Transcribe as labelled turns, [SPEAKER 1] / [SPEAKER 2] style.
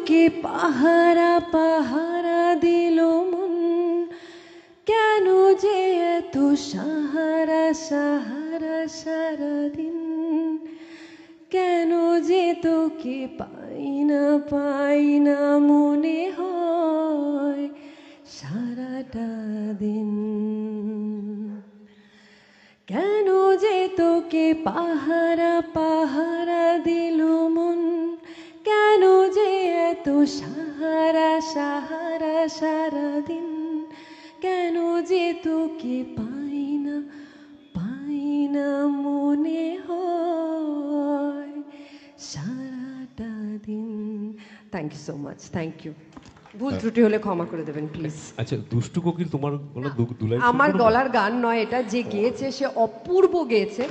[SPEAKER 1] তোকে পাহারা পাহারা দিল মন, কেন যে এত সাহারা সাহারা সারাদিন, কেন যে তোকে পাই না মনে হয় সারাটা দিন, কেন যে তোকে পাহারা পাহারা দিল মন, কেন যে এত সাহারা সাহারা সারাদিন, কেন যে তোকে পাই না মনে হয় সারাটা দিন। Thank you so much, thank you. ভুল ত্রুটি হলে ক্ষমা করে দেবেন প্লিজ।
[SPEAKER 2] আচ্ছা, দুষ্টু কোকিল তোমার গলা দুলাই?
[SPEAKER 1] আমার গলার গান নয় এটা, যে গেয়েছে সে অপূর্ব গেয়েছে।